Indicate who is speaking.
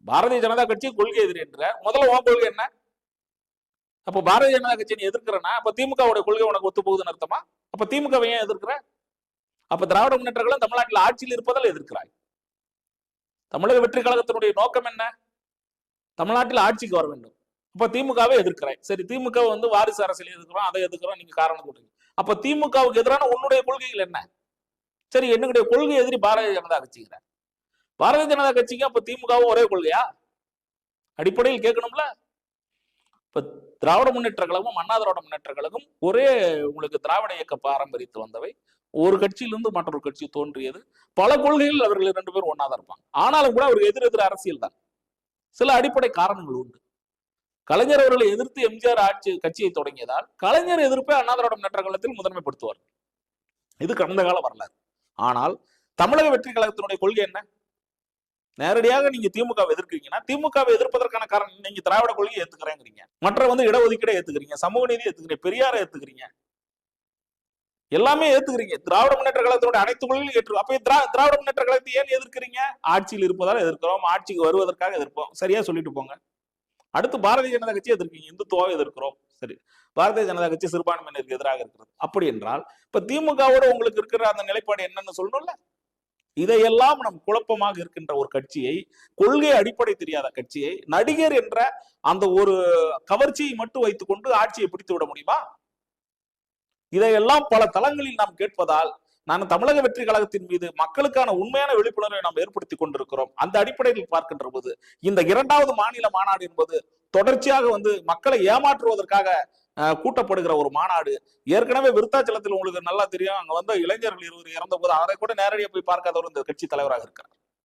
Speaker 1: பாரதிய ஜனதா கட்சி கொள்கை எதிரி என்ற முதல்ல உன் கொள்கை என்ன? அப்ப பாரதிய ஜனதா கட்சியை எதிர்க்கிறனா அப்ப திமுகவுடைய கொள்கை உனக்கு ஒத்து போகுதுன்னு அர்த்தமா? அப்ப திமுக ஏன் எதிர்க்கிற? அப்ப திராவிட முன்னேற்ற கழகம் தமிழ்நாட்டில் ஆட்சியில் இருப்பதால் எதிர்க்கிறாய். தமிழக வெற்றி கழகத்தினுடைய நோக்கம் என்ன? தமிழ்நாட்டில் ஆட்சிக்கு வர வேண்டும். அப்ப திமுகவை எதிர்க்கிறாய். சரி, திமுக வாரிசு அரசியல் எதிர்க்கிறோம், அதை எதிர்க்கிறோம், நீங்க காரணம் சொல்றீங்க. அப்ப திமுகவுக்கு எதிரான உன்னுடைய கொள்கைகள் என்ன? சரி, என்னுடைய கொள்கை எதிரி பாரதிய ஜனதா கட்சிங்கிற. பாரதிய ஜனதா கட்சிக்கு அப்ப திமுகவும் ஒரே கொள்கையா? அடிப்படையில் கேட்கணும்ல. இப்ப திராவிட முன்னேற்ற கழகமும் அண்ணா திராவிட முன்னேற்ற கழகம் ஒரே உங்களுக்கு திராவிட இயக்க பாரம்பரியத்து வந்தவை. ஒரு கட்சியிலிருந்து மற்றொரு கட்சி தோன்றியது. பல கொள்கைகள் அவர்கள் 2 பேரும் ஒன்னாதான் இருப்பாங்க. ஆனாலும் கூட அவருக்கு எதிர் அரசியல் தான். சில அடிப்படை காரணங்கள் உண்டு. கலைஞர் அவர்களை எதிர்த்து எம்ஜிஆர் கட்சியை தொடங்கியதால் கலைஞர் எதிர்ப்பை அண்ணா திராவிட முன்னேற்ற கழகத்தில் முதன்மைப்படுத்துவார். இது கடந்த கால வரலாறு. ஆனால் தமிழக வெற்றி கழகத்தினுடைய கொள்கை என்ன? நேரடியாக நீங்க திமுகவை எதிர்க்கிறீங்கன்னா திமுகவை எதிர்ப்பதற்கான காரணம் நீங்க திராவிட கொள்கையை ஏத்துக்கிறேங்கிறீங்க, மற்ற இடஒதுக்கீடை ஏத்துக்கிறீங்க, சமூக நீதி ஏத்துக்கிறீங்க, பெரியாரை ஏத்துக்கிறீங்க, எல்லாமே ஏத்துக்கிறீங்க. திராவிட முன்னேற்ற கழகத்தினுடைய அனைத்து கொள்கையும் ஏற்று. அப்ப திராவிட முன்னேற்ற கழகத்தை ஏன் எதிர்க்கிறீங்க? ஆட்சியில் இருப்பதால் எதிர்க்கிறோம், ஆட்சிக்கு வருவதற்காக எதிர்ப்போம். சரியா சொல்லிட்டு போங்க. அடுத்து பாரதிய ஜனதா கட்சி எதிர்க்கீங்க, இந்துத்துவாவை எதிர்க்கிறோம். சரி, பாரதிய ஜனதா கட்சி சிறுபான்மையினருக்கு எதிராக இருக்கிறது. அப்படி என்றால் இப்ப திமுகவோட உங்களுக்கு இருக்கிற அந்த நிலைப்பாடு என்னன்னு சொல்லணும்ல. இதையெல்லாம் நம் குழப்பமாக இருக்கின்ற ஒரு கட்சியை, கொள்கை அடிப்படை தெரியாத கட்சியை, நடிகர் என்ற அந்த ஒரு கவர்ச்சியை மட்டும் வைத்துக் கொண்டு ஆட்சியை பிடித்து விட முடியுமா? இதையெல்லாம் பல தளங்களில் நாம் கேட்பதால் நான் தமிழக வெற்றி கழகத்தின் மீது மக்களுக்கான உண்மையான விழிப்புணர்வை நாம் ஏற்படுத்தி கொண்டிருக்கிறோம். அந்த அடிப்படையில் பார்க்கின்ற போது இந்த 2வது மாநில மாநாடு என்பது தொடர்ச்சியாக மக்களை ஏமாற்றுவதற்காக கூட்டப்படுகிற ஒரு மாநாடு. ஏற்கனவே விருத்தாச்சலத்தில் உங்களுக்கு நல்லா தெரியும், அங்க இளைஞர்கள் 20 இறந்த போது அதை கூட நேரடியாக போய் பார்க்காதவர் இந்த கட்சி தலைவராக இருக்கிறார்.